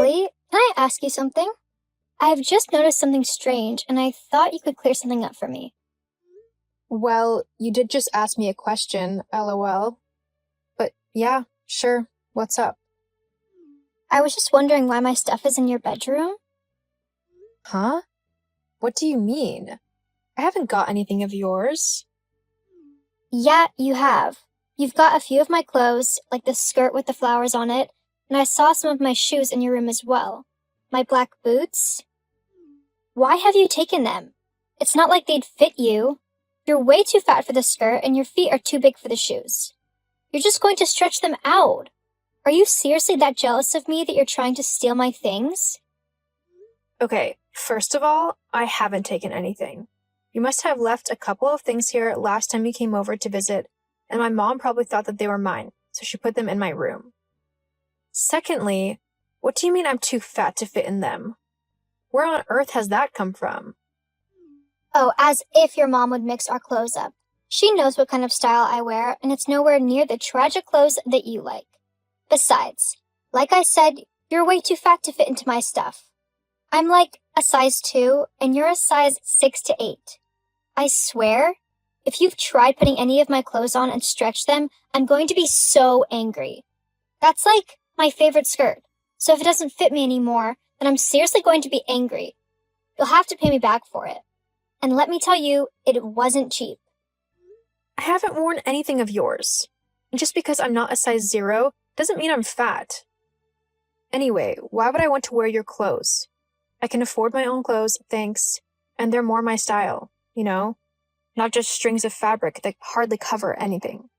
Billy, can I ask you something? I've just noticed something strange, and I thought you could clear something up for me. Well, you did just ask me a question, lol. But yeah, sure. What's up? I was just wondering why my stuff is in your bedroom. Huh? What do you mean? I haven't got anything of yours. Yeah, you have. You've got a few of my clothes, like the skirt with the flowers on it, and I saw some of my shoes in your room as well. My black boots. Why have you taken them? It's not like they'd fit you. You're way too fat for the skirt, and your feet are too big for the shoes. You're just going to stretch them out. Are you seriously that jealous of me that you're trying to steal my things? Okay, first of all, I haven't taken anything. You must have left a couple of things here last time you came over to visit, and my mom probably thought that they were mine, so she put them in my room. Secondly, what do you mean I'm too fat to fit in them? Where on earth has that come from? Oh, as if your mom would mix our clothes up. She knows what kind of style I wear, and it's nowhere near the tragic clothes that you like. Besides, like I said, you're way too fat to fit into my stuff. I'm like a size 2, and you're a size 6 to 8. I swear, if you've tried putting any of my clothes on and stretched them, I'm going to be so angry. That's like my favorite skirt, so if it doesn't fit me anymore, then I'm seriously going to be angry. You'll have to pay me back for it. And let me tell you, it wasn't cheap. I haven't worn anything of yours. And just because I'm not a size 0 doesn't mean I'm fat. Anyway, why would I want to wear your clothes? I can afford my own clothes, thanks, and they're more my style, you know? Not just strings of fabric that hardly cover anything.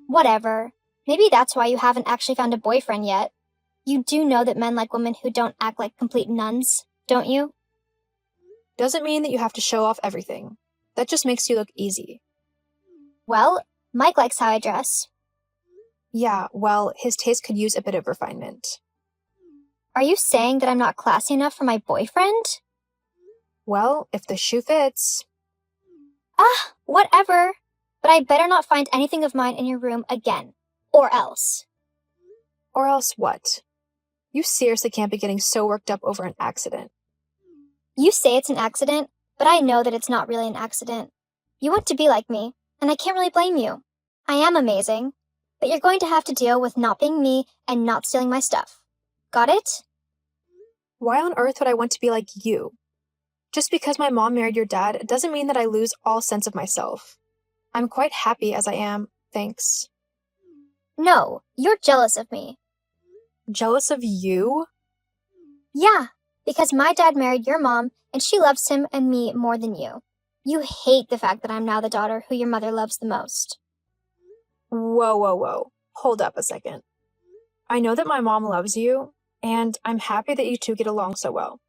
Whatever. Maybe that's why you haven't actually found a boyfriend yet. You do know that men like women who don't act like complete nuns, don't you? Doesn't mean that you have to show off everything. That just makes you look easy. Well, Mike likes how I dress. Yeah, well, his taste could use a bit of refinement. Are you saying that I'm not classy enough for my boyfriend? Well, if the shoe fits. Whatever. But I better not find anything of mine in your room again. Or else. Or else what? You seriously can't be getting so worked up over an accident. You say it's an accident, but I know that it's not really an accident. You want to be like me, and I can't really blame you. I am amazing, but you're going to have to deal with not being me and not stealing my stuff. Got it? Why on earth would I want to be like you? Just because my mom married your dad doesn't mean that I lose all sense of myself. I'm quite happy as I am, thanks. No, you're jealous of me. Jealous of you? Yeah, because my dad married your mom, and she loves him and me more than you. You hate the fact that I'm now the daughter who your mother loves the most. Whoa. Hold up a second. I know that my mom loves you, and I'm happy that you two get along so well.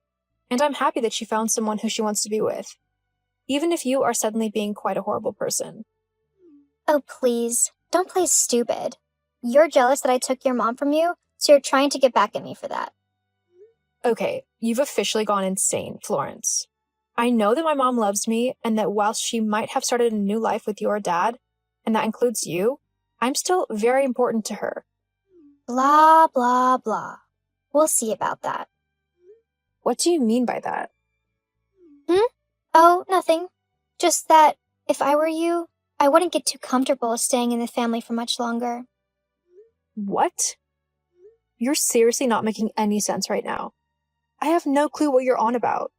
And I'm happy that she found someone who she wants to be with, even if you are suddenly being quite a horrible person. Oh, please, don't play stupid. You're jealous that I took your mom from you, so you're trying to get back at me for that. Okay, you've officially gone insane, Florence. I know that my mom loves me, and that while she might have started a new life with your dad, and that includes you, I'm still very important to her. Blah, blah, blah. We'll see about that. What do you mean by that? Oh, nothing. Just that, if I were you, I wouldn't get too comfortable staying in the family for much longer. What? You're seriously not making any sense right now. I have no clue what you're on about.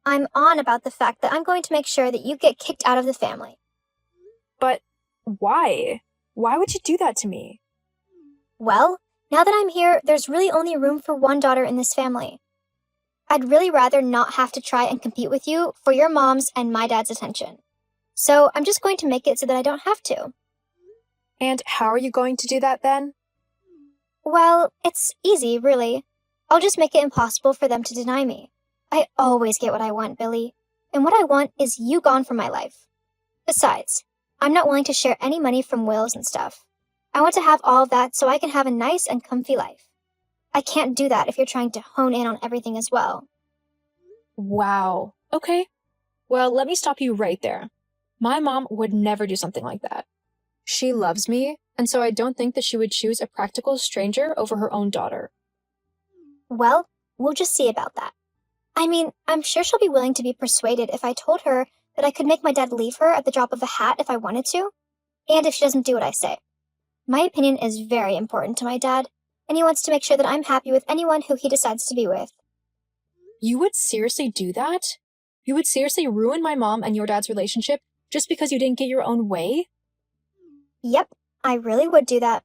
I'm on about the fact that I'm going to make sure that you get kicked out of the family. But why? Why would you do that to me? Well, now that I'm here, there's really only room for one daughter in this family. I'd really rather not have to try and compete with you for your mom's and my dad's attention. So I'm just going to make it so that I don't have to. And how are you going to do that then? Well, it's easy, really. I'll just make it impossible for them to deny me. I always get what I want, Billy. And what I want is you gone from my life. Besides, I'm not willing to share any money from wills and stuff. I want to have all of that so I can have a nice and comfy life. I can't do that if you're trying to hone in on everything as well. Wow. Okay. Well, let me stop you right there. My mom would never do something like that. She loves me, and so I don't think that she would choose a practical stranger over her own daughter. Well, we'll just see about that. I mean, I'm sure she'll be willing to be persuaded if I told her that I could make my dad leave her at the drop of a hat if I wanted to, and if she doesn't do what I say. My opinion is very important to my dad, and he wants to make sure that I'm happy with anyone who he decides to be with. You would seriously do that? You would seriously ruin my mom and your dad's relationship just because you didn't get your own way? Yep, I really would do that.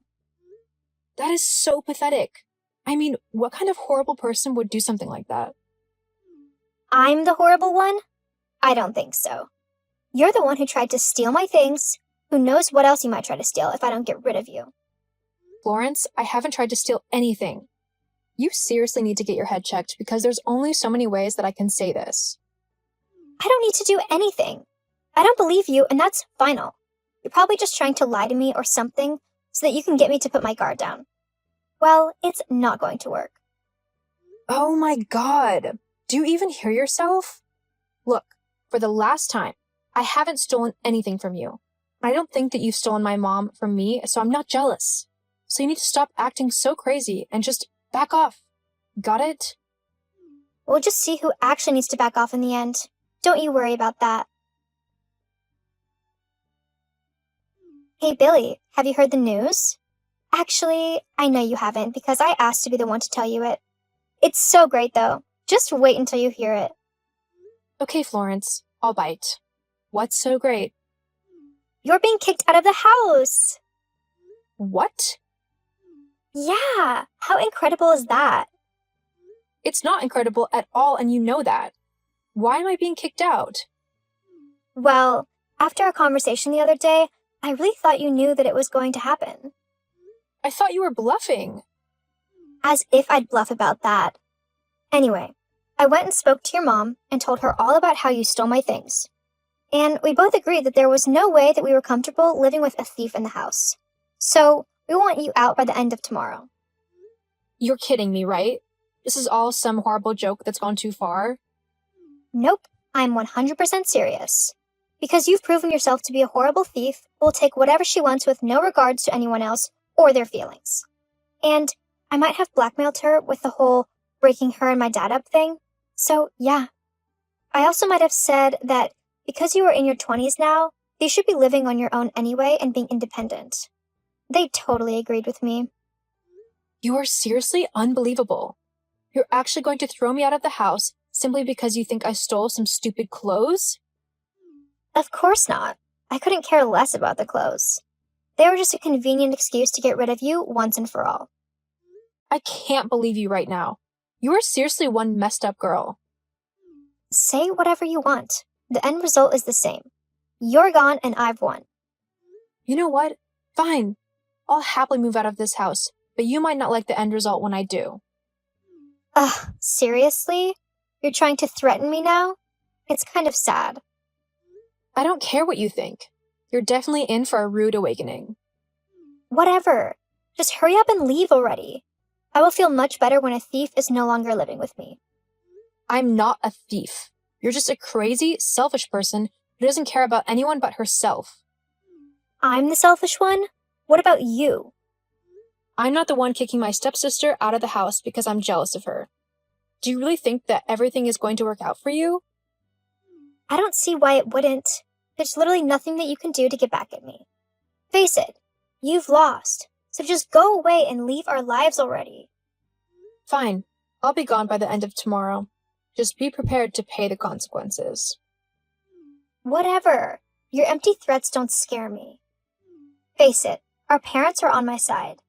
That is so pathetic. I mean, what kind of horrible person would do something like that? I'm the horrible one? I don't think so. You're the one who tried to steal my things. Who knows what else you might try to steal if I don't get rid of you. Florence, I haven't tried to steal anything. You seriously need to get your head checked because there's only so many ways that I can say this. I don't need to do anything. I don't believe you, and that's final. You're probably just trying to lie to me or something so that you can get me to put my guard down. Well, it's not going to work. Oh my God. Do you even hear yourself? Look, for the last time, I haven't stolen anything from you. I don't think that you've stolen my mom from me, so I'm not jealous. So you need to stop acting so crazy and just back off. Got it? We'll just see who actually needs to back off in the end. Don't you worry about that. Hey, Billy, have you heard the news? Actually, I know you haven't because I asked to be the one to tell you it. It's so great, though. Just wait until you hear it. Okay, Florence, I'll bite. What's so great? You're being kicked out of the house! What? Yeah, how incredible is that? It's not incredible at all, and you know that. Why am I being kicked out? Well, after our conversation the other day, I really thought you knew that it was going to happen. I thought you were bluffing. As if I'd bluff about that. Anyway, I went and spoke to your mom and told her all about how you stole my things. And we both agreed that there was no way that we were comfortable living with a thief in the house. So, we want you out by the end of tomorrow. You're kidding me, right? This is all some horrible joke that's gone too far? Nope, I'm 100% serious. Because you've proven yourself to be a horrible thief who will take whatever she wants with no regards to anyone else or their feelings. And I might have blackmailed her with the whole breaking her and my dad up thing. So, yeah. I also might have said that because you are in your 20s now, you should be living on your own anyway and being independent. They totally agreed with me. You are seriously unbelievable. You're actually going to throw me out of the house simply because you think I stole some stupid clothes? Of course not. I couldn't care less about the clothes. They were just a convenient excuse to get rid of you once and for all. I can't believe you right now. You are seriously one messed up girl. Say whatever you want. The end result is the same. You're gone and I've won. You know what? Fine. I'll happily move out of this house, but you might not like the end result when I do. Ugh, seriously? You're trying to threaten me now? It's kind of sad. I don't care what you think. You're definitely in for a rude awakening. Whatever. Just hurry up and leave already. I will feel much better when a thief is no longer living with me. I'm not a thief. You're just a crazy, selfish person who doesn't care about anyone but herself. I'm the selfish one? What about you? I'm not the one kicking my stepsister out of the house because I'm jealous of her. Do you really think that everything is going to work out for you? I don't see why it wouldn't. There's literally nothing that you can do to get back at me. Face it, you've lost. So just go away and leave our lives already. Fine. I'll be gone by the end of tomorrow. Just be prepared to pay the consequences. Whatever. Your empty threats don't scare me. Face it, our parents are on my side.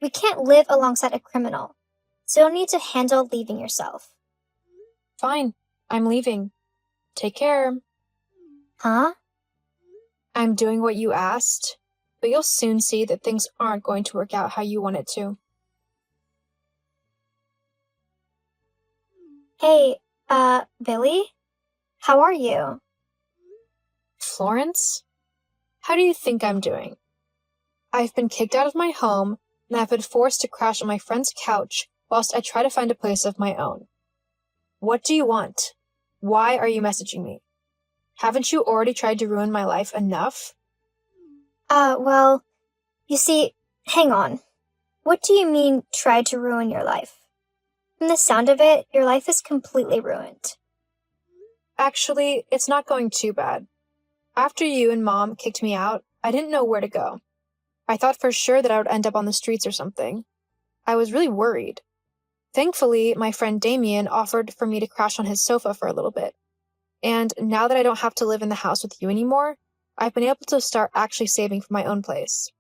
We can't live alongside a criminal, so you'll need to handle leaving yourself. Fine. I'm leaving. Take care. Huh? I'm doing what you asked, but you'll soon see that things aren't going to work out how you want it to. Hey, Billy? How are you? Florence? How do you think I'm doing? I've been kicked out of my home, and I've been forced to crash on my friend's couch whilst I try to find a place of my own. What do you want? Why are you messaging me? Haven't you already tried to ruin my life enough? Well, you see, hang on. What do you mean, tried to ruin your life? From the sound of it, your life is completely ruined. Actually, it's not going too bad. After you and Mom kicked me out, I didn't know where to go. I thought for sure that I would end up on the streets or something. I was really worried. Thankfully, my friend Damien offered for me to crash on his sofa for a little bit. And now that I don't have to live in the house with you anymore, I've been able to start actually saving for my own place.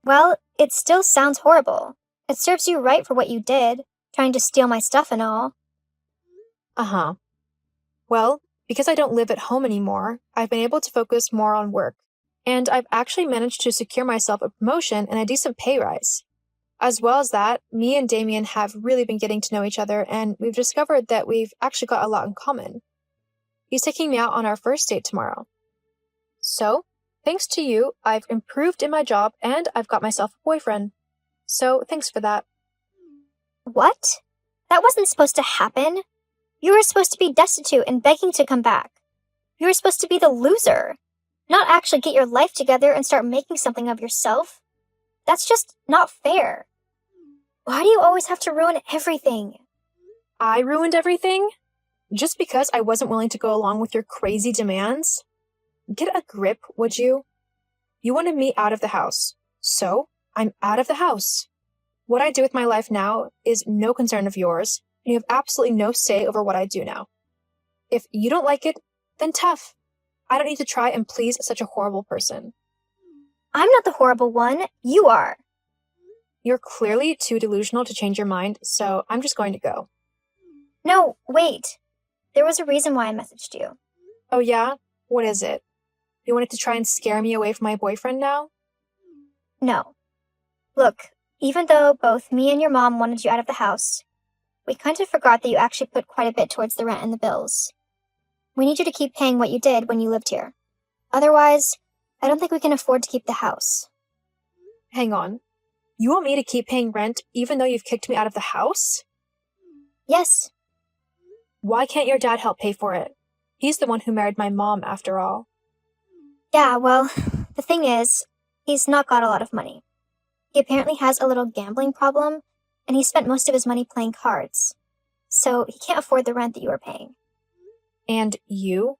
Well, it still sounds horrible. It serves you right for what you did, trying to steal my stuff and all. Uh-huh. Well, because I don't live at home anymore, I've been able to focus more on work. And I've actually managed to secure myself a promotion and a decent pay rise. As well as that, me and Damien have really been getting to know each other, and we've discovered that we've actually got a lot in common. He's taking me out on our first date tomorrow. So, thanks to you, I've improved in my job and I've got myself a boyfriend. So, thanks for that. What? That wasn't supposed to happen. You were supposed to be destitute and begging to come back. You were supposed to be the loser, not actually get your life together and start making something of yourself. That's just not fair. Why do you always have to ruin everything? I ruined everything? Just because I wasn't willing to go along with your crazy demands? Get a grip, would you? You wanted me out of the house. So, I'm out of the house. What I do with my life now is no concern of yours, and you have absolutely no say over what I do now. If you don't like it, then tough. I don't need to try and please such a horrible person. I'm not the horrible one. You are. You're clearly too delusional to change your mind, so I'm just going to go. No, wait. There was a reason why I messaged you. Oh yeah? What is it? You wanted to try and scare me away from my boyfriend now? No. Look, even though both me and your mom wanted you out of the house, we kind of forgot that you actually put quite a bit towards the rent and the bills. We need you to keep paying what you did when you lived here. Otherwise, I don't think we can afford to keep the house. Hang on. You want me to keep paying rent even though you've kicked me out of the house? Yes. Why can't your dad help pay for it? He's the one who married my mom, after all. Yeah, well, the thing is, he's not got a lot of money. He apparently has a little gambling problem, and he spent most of his money playing cards. So he can't afford the rent that you are paying. And you?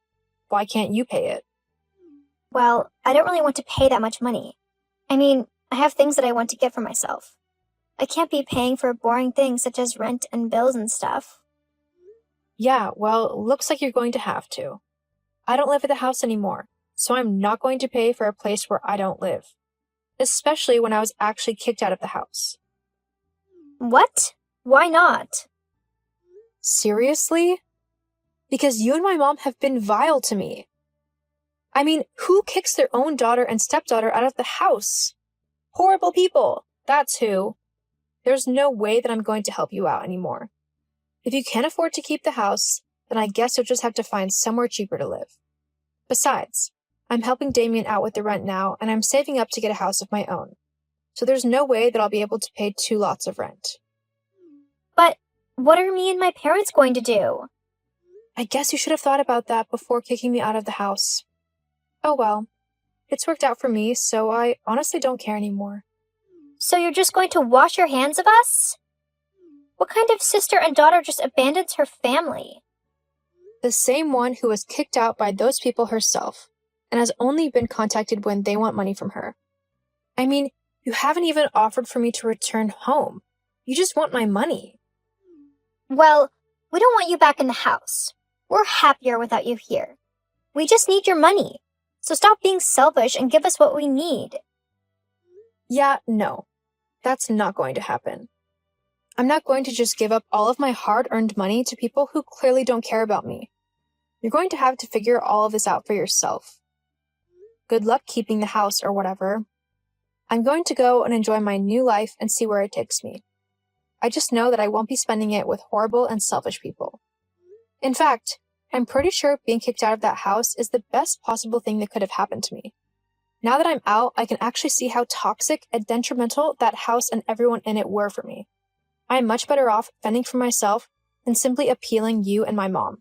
Why can't you pay it? Well, I don't really want to pay that much money. I mean, I have things that I want to get for myself. I can't be paying for boring things such as rent and bills and stuff. Yeah, well, looks like you're going to have to. I don't live at the house anymore, so I'm not going to pay for a place where I don't live. Especially when I was actually kicked out of the house. What? Why not? Seriously? Because you and my mom have been vile to me. I mean, who kicks their own daughter and stepdaughter out of the house? Horrible people, that's who. There's no way that I'm going to help you out anymore. If you can't afford to keep the house, then I guess you'll just have to find somewhere cheaper to live. Besides, I'm helping Damien out with the rent now, and I'm saving up to get a house of my own. So there's no way that I'll be able to pay 2 lots of rent. But what are me and my parents going to do? I guess you should have thought about that before kicking me out of the house. Oh well, it's worked out for me, so I honestly don't care anymore. So you're just going to wash your hands of us? What kind of sister and daughter just abandons her family? The same one who was kicked out by those people herself, and has only been contacted when they want money from her. I mean, you haven't even offered for me to return home. You just want my money. Well, we don't want you back in the house. We're happier without you here. We just need your money. So stop being selfish and give us what we need. Yeah, no. That's not going to happen. I'm not going to just give up all of my hard-earned money to people who clearly don't care about me. You're going to have to figure all of this out for yourself. Good luck keeping the house or whatever. I'm going to go and enjoy my new life and see where it takes me. I just know that I won't be spending it with horrible and selfish people. In fact, I'm pretty sure being kicked out of that house is the best possible thing that could have happened to me. Now that I'm out, I can actually see how toxic and detrimental that house and everyone in it were for me. I am much better off fending for myself than simply appealing you and my mom.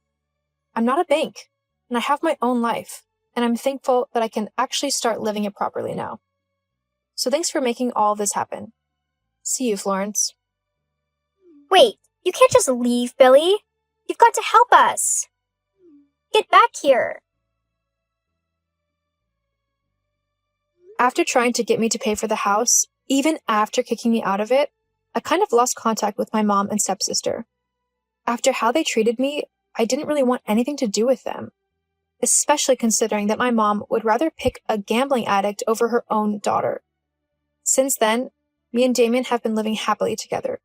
I'm not a bank, and I have my own life, and I'm thankful that I can actually start living it properly now. So thanks for making all of this happen. See you, Florence. Wait, You can't just leave, Billy. You've got to help us. Get back here. After trying to get me to pay for the house, even after kicking me out of it, I kind of lost contact with my mom and stepsister. After how they treated me, I didn't really want anything to do with them, especially considering that my mom would rather pick a gambling addict over her own daughter. Since then, me and Damien have been living happily together.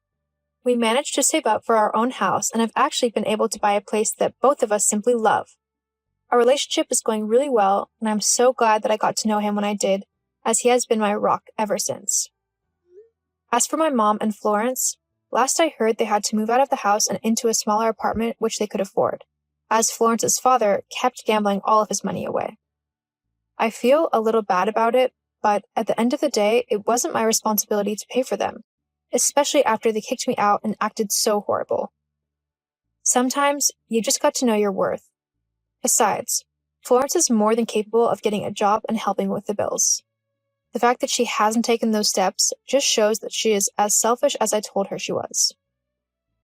We managed to save up for our own house and have actually been able to buy a place that both of us simply love. Our relationship is going really well, and I'm so glad that I got to know him when I did, as he has been my rock ever since. As for my mom and Florence, last I heard they had to move out of the house and into a smaller apartment which they could afford, as Florence's father kept gambling all of his money away. I feel a little bad about it, but at the end of the day, it wasn't my responsibility to pay for them, especially after they kicked me out and acted so horrible. Sometimes, you just got to know your worth. Besides, Florence is more than capable of getting a job and helping with the bills. The fact that she hasn't taken those steps just shows that she is as selfish as I told her she was.